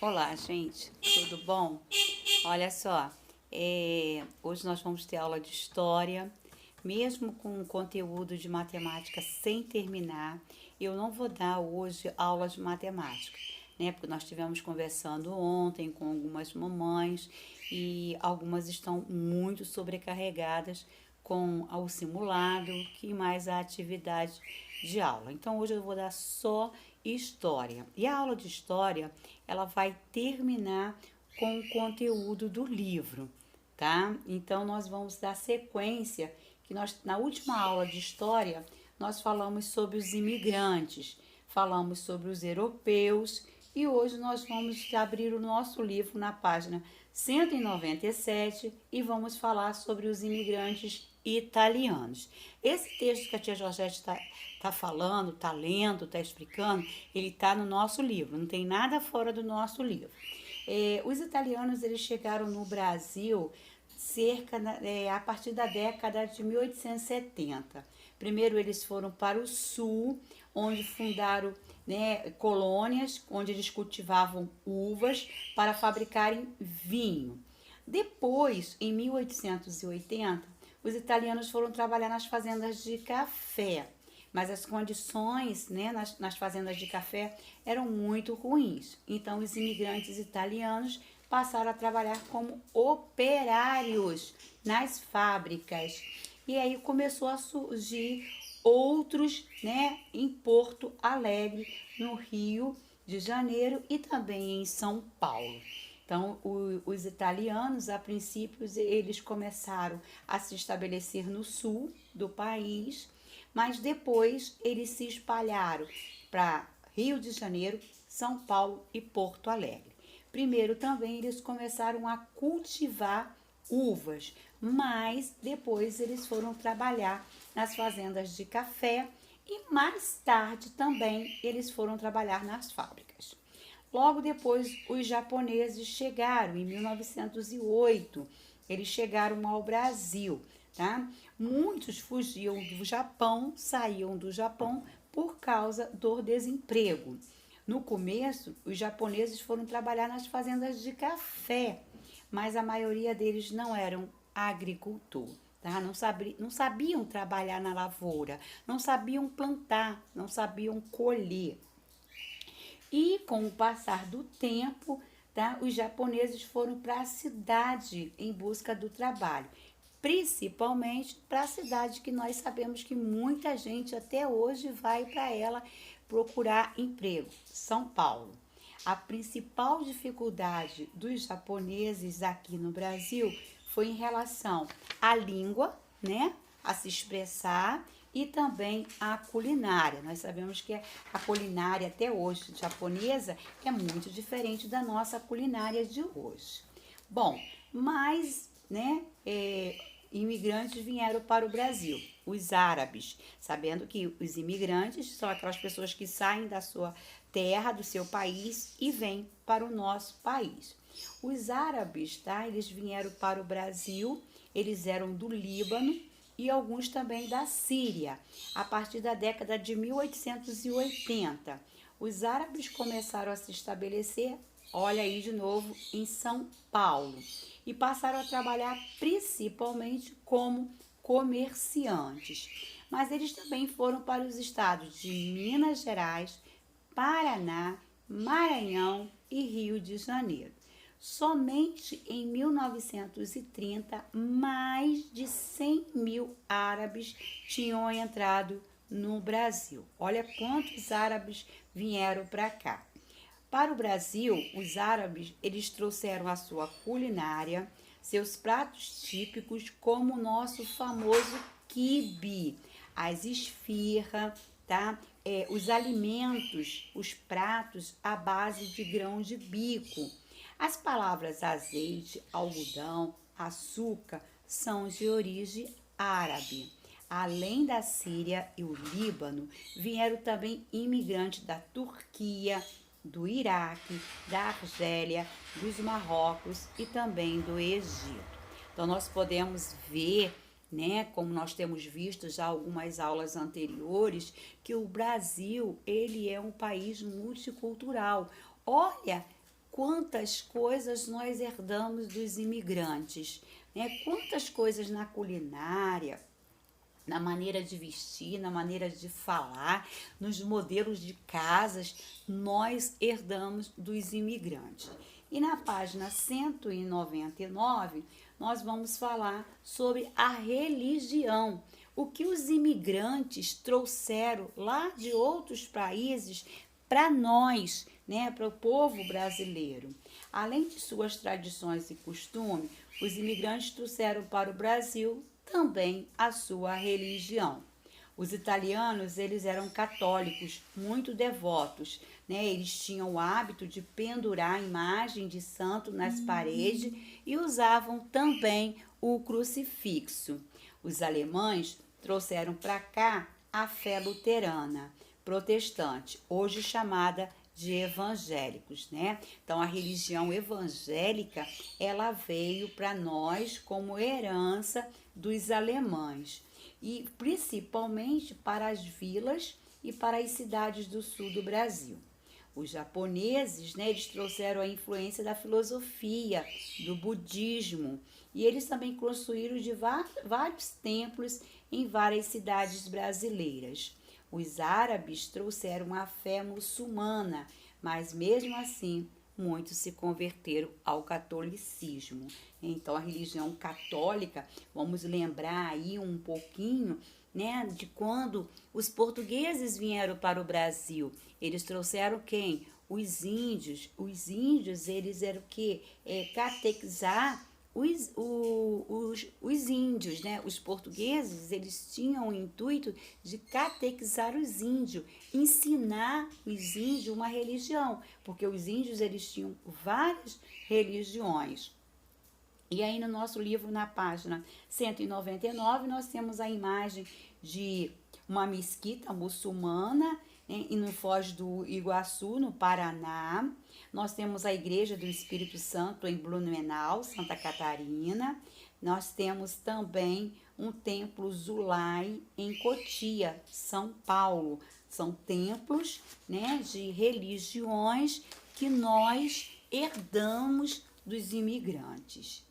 Olá, gente, tudo bom? Olha só, hoje nós vamos ter aula de história, mesmo com conteúdo de matemática sem terminar. Eu não vou dar hoje aula de matemática, né? Porque nós estivemos conversando ontem com algumas mamães e algumas estão muito sobrecarregadas com o simulado que mais a atividade de aula. Então hoje eu vou dar só história. E a aula de história, ela vai terminar com o conteúdo do livro, tá? Então nós vamos dar sequência que nós na última aula de história nós falamos sobre os imigrantes, falamos sobre os europeus e hoje nós vamos abrir o nosso livro na página 197 e vamos falar sobre os imigrantes italianos. Esse texto que a tia Georgette está falando, está lendo, está explicando, ele está no nosso livro, não tem nada fora do nosso livro. Os italianos eles chegaram no Brasil a partir da década de 1870. Primeiro eles foram para o sul, onde fundaram, né, colônias, onde eles cultivavam uvas para fabricarem vinho. Depois, em 1880, os italianos foram trabalhar nas fazendas de café, mas as condições, né, nas fazendas de café eram muito ruins. Então, os imigrantes italianos passaram a trabalhar como operários nas fábricas. E aí começou a surgir outros, né, em Porto Alegre, no Rio de Janeiro e também em São Paulo. Então, os italianos, a princípio, eles começaram a se estabelecer no sul do país, mas depois eles se espalharam para Rio de Janeiro, São Paulo e Porto Alegre. Primeiro também eles começaram a cultivar uvas, mas depois eles foram trabalhar nas fazendas de café e mais tarde também eles foram trabalhar nas fábricas. Logo depois, os japoneses chegaram em 1908. Eles chegaram ao Brasil, tá? Muitos fugiam do Japão, saíam do Japão por causa do desemprego. No começo, os japoneses foram trabalhar nas fazendas de café, mas a maioria deles não eram agricultor. Tá? Não sabiam trabalhar na lavoura, não sabiam plantar, não sabiam colher. E com o passar do tempo, tá, os japoneses foram para a cidade em busca do trabalho, principalmente para a cidade que nós sabemos que muita gente até hoje vai para ela procurar emprego, São Paulo. A principal dificuldade dos japoneses aqui no Brasil foi em relação à língua, né, a se expressar e também a culinária. Nós sabemos que a culinária até hoje japonesa é muito diferente da nossa culinária de hoje. Bom, mas, né, imigrantes vieram para o Brasil, os árabes, sabendo que os imigrantes são aquelas pessoas que saem da sua terra, do seu país e vêm para o nosso país. Os árabes, tá, eles vieram para o Brasil, eles eram do Líbano e alguns também da Síria, a partir da década de 1880. Os árabes começaram a se estabelecer, olha aí de novo, em São Paulo, e passaram a trabalhar principalmente como comerciantes. Mas eles também foram para os estados de Minas Gerais, Paraná, Maranhão e Rio de Janeiro. Somente em 1930, mais de 100 mil árabes tinham entrado no Brasil. Olha quantos árabes vieram para cá. Para o Brasil, os árabes eles trouxeram a sua culinária, seus pratos típicos, como o nosso famoso quibe, as esfirra, tá? Os alimentos, os pratos à base de grão de bico. As palavras azeite, algodão, açúcar são de origem árabe. Além da Síria e o Líbano, vieram também imigrantes da Turquia, do Iraque, da Argélia, dos Marrocos e também do Egito. Então nós podemos ver, né, como nós temos visto já algumas aulas anteriores, que o Brasil, ele é um país multicultural. Olha quantas coisas nós herdamos dos imigrantes, né? Quantas coisas na culinária, na maneira de vestir, na maneira de falar, nos modelos de casas, nós herdamos dos imigrantes. E na página 199, nós vamos falar sobre a religião. O que os imigrantes trouxeram lá de outros países para nós, né, para o povo brasileiro. Além de suas tradições e costumes, os imigrantes trouxeram para o Brasil também a sua religião. Os italianos, eles eram católicos, muito devotos, né? Eles tinham o hábito de pendurar a imagem de santo nas paredes e usavam também o crucifixo. Os alemães trouxeram para cá a fé luterana, protestante, hoje chamada de evangélicos, né? Então, a religião evangélica, ela veio para nós como herança dos alemães e principalmente para as vilas e para as cidades do sul do Brasil. Os japoneses, né, eles trouxeram a influência da filosofia, do budismo, e eles também construíram de vários templos em várias cidades brasileiras. Os árabes trouxeram a fé muçulmana, mas mesmo assim muitos se converteram ao catolicismo. Então, a religião católica, vamos lembrar aí um pouquinho, né, de quando os portugueses vieram para o Brasil. Eles trouxeram quem? Os índios. Os índios, eles eram o quê? Catequizar os índios, né? Os portugueses, eles tinham o intuito de catequizar os índios, ensinar os índios uma religião, porque os índios, eles tinham várias religiões. E aí no nosso livro, na página 199, nós temos a imagem de uma mesquita muçulmana, né, no Foz do Iguaçu, no Paraná. Nós temos a Igreja do Espírito Santo em Blumenau, Santa Catarina. Nós temos também um templo Zulai em Cotia, São Paulo. São templos, né, de religiões que nós herdamos dos imigrantes.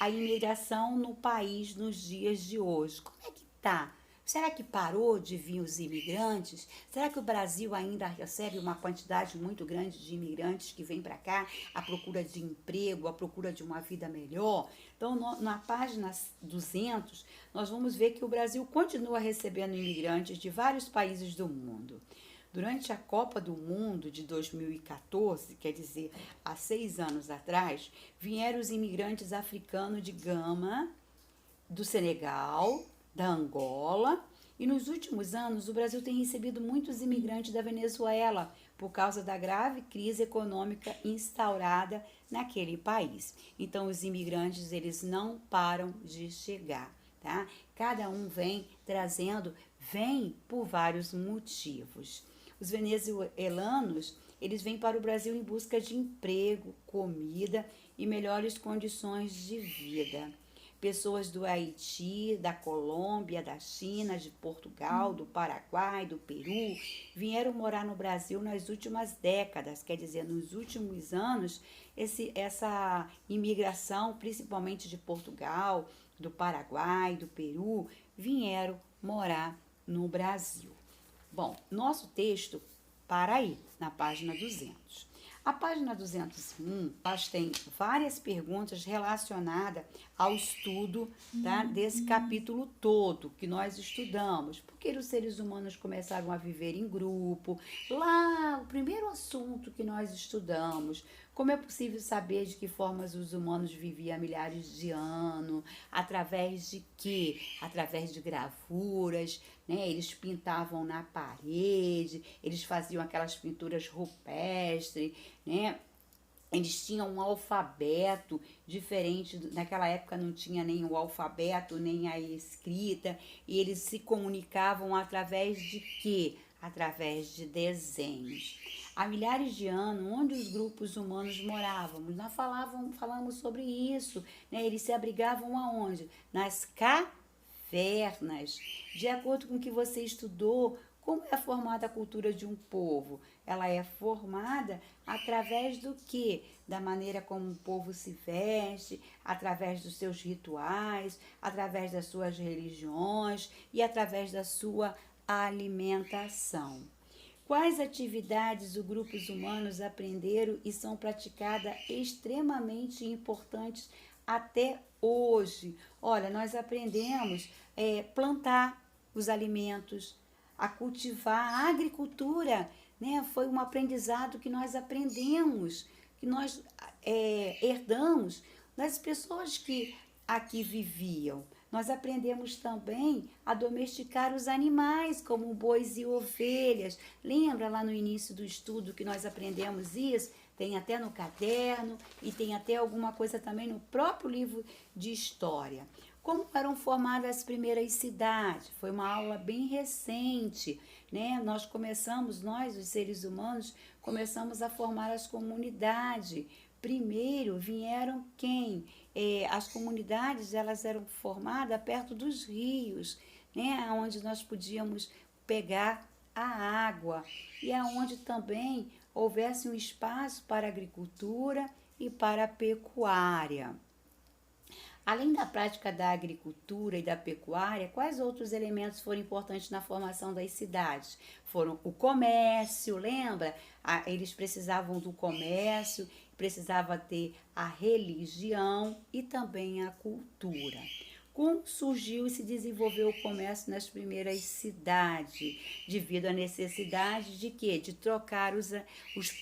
A imigração no país nos dias de hoje, como é que está? Será que parou de vir os imigrantes? Será que o Brasil ainda recebe uma quantidade muito grande de imigrantes que vêm para cá à procura de emprego, à procura de uma vida melhor? Então, na página 200, nós vamos ver que o Brasil continua recebendo imigrantes de vários países do mundo. Durante a Copa do Mundo de 2014, quer dizer, há 6 anos atrás, vieram os imigrantes africanos de Gama, do Senegal, da Angola, e nos últimos anos o Brasil tem recebido muitos imigrantes da Venezuela por causa da grave crise econômica instaurada naquele país. Então os imigrantes, eles não param de chegar, tá? Cada um vem por vários motivos. Os venezuelanos, eles vêm para o Brasil em busca de emprego, comida e melhores condições de vida. Pessoas do Haiti, da Colômbia, da China, de Portugal, do Paraguai, do Peru, vieram morar no Brasil nas últimas décadas, quer dizer, nos últimos anos, essa imigração, principalmente de Portugal, do Paraguai, do Peru, vieram morar no Brasil. Bom, nosso texto para aí, na página 200. A página 201, elas têm várias perguntas relacionadas ao estudo, tá, desse capítulo todo que nós estudamos. Por que os seres humanos começaram a viver em grupo? Lá, o primeiro assunto que nós estudamos, como é possível saber de que formas os humanos viviam há milhares de anos? Através de quê? Através de gravuras, né? Eles pintavam na parede, eles faziam aquelas pinturas rupestres, né? Eles tinham um alfabeto diferente, naquela época não tinha nem o alfabeto, nem a escrita, e eles se comunicavam através de quê? Através de desenhos. Há milhares de anos, onde os grupos humanos moravam, nós falamos sobre isso, né? Eles se abrigavam aonde? Nas cavernas. De acordo com o que você estudou, como é formada a cultura de um povo? ela é formada através do quê? Da maneira como o povo se veste, através dos seus rituais, através das suas religiões e através da sua alimentação. Quais atividades os grupos humanos aprenderam e são praticadas extremamente importantes até hoje? Olha, nós aprendemos plantar os alimentos, a cultivar a agricultura, né? Foi um aprendizado que nós aprendemos, que nós herdamos das pessoas que aqui viviam. Nós aprendemos também a domesticar os animais, como bois e ovelhas. Lembra lá no início do estudo que nós aprendemos isso? Tem até no caderno e tem até alguma coisa também no próprio livro de história. Como eram formadas as primeiras cidades? Foi uma aula bem recente, né? Nós, os seres humanos, começamos a formar as comunidades. Primeiro vieram quem? As comunidades, elas eram formadas perto dos rios, né? Onde nós podíamos pegar a água e aonde também houvesse um espaço para a agricultura e para a pecuária. Além da prática da agricultura e da pecuária, quais outros elementos foram importantes na formação das cidades? Foram o comércio, lembra? Eles precisavam do comércio, precisava ter a religião e também a cultura. Como surgiu e se desenvolveu o comércio nas primeiras cidades? Devido à necessidade de quê? De trocar os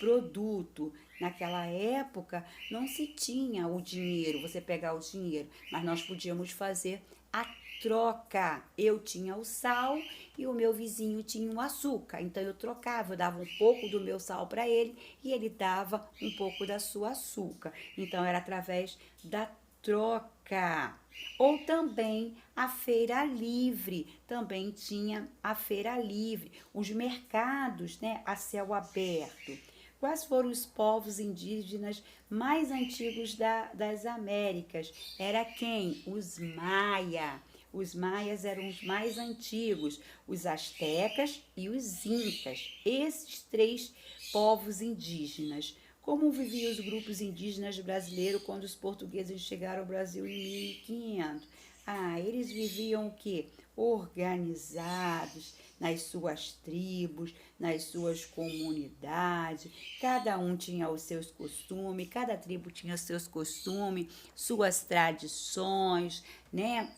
produtos. Naquela época não se tinha o dinheiro, você pegar o dinheiro, mas nós podíamos fazer a troca. Eu tinha o sal e o meu vizinho tinha o açúcar. Então eu trocava, eu dava um pouco do meu sal para ele e ele dava um pouco da sua açúcar. Então era através da troca. Ou também a feira livre, também tinha a feira livre, os mercados, né, a céu aberto. Quais foram os povos indígenas mais antigos das Américas? Era quem? Os Maia. Os maias eram os mais antigos, os astecas e os incas. Esses três povos indígenas. Como viviam os grupos indígenas brasileiros quando os portugueses chegaram ao Brasil em 1500? Eles viviam o quê? Organizados nas suas tribos, nas suas comunidades. Cada um tinha os seus costumes, cada tribo tinha os seus costumes, suas tradições, né?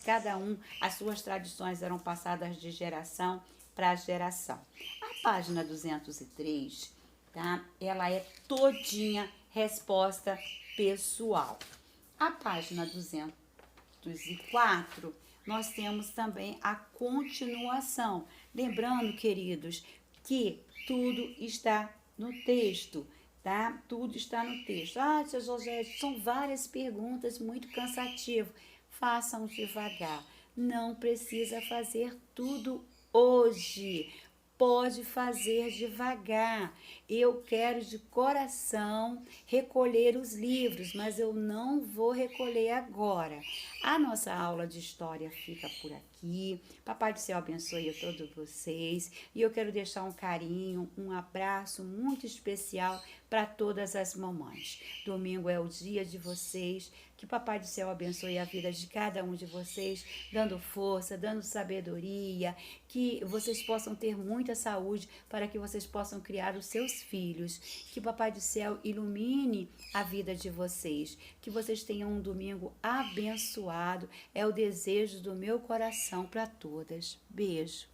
As suas tradições eram passadas de geração para geração. A página 203, tá? Ela é todinha resposta pessoal. A página 204, nós temos também a continuação. Lembrando, queridos, que tudo está no texto, tá? Tudo está no texto. Tia José, são várias perguntas muito cansativas. Façam devagar. Não precisa fazer tudo hoje. Pode fazer devagar. Eu quero de coração recolher os livros, mas eu não vou recolher agora. A nossa aula de história fica por aqui. Papai do Céu abençoe a todos vocês. E eu quero deixar um carinho, um abraço muito especial para todas as mamães. Domingo é o dia de vocês. Que Papai do Céu abençoe a vida de cada um de vocês, dando força, dando sabedoria, que vocês possam ter muita saúde para que vocês possam criar os seus filhos. Que Papai do Céu ilumine a vida de vocês. Que vocês tenham um domingo abençoado. É o desejo do meu coração para todas. Beijo.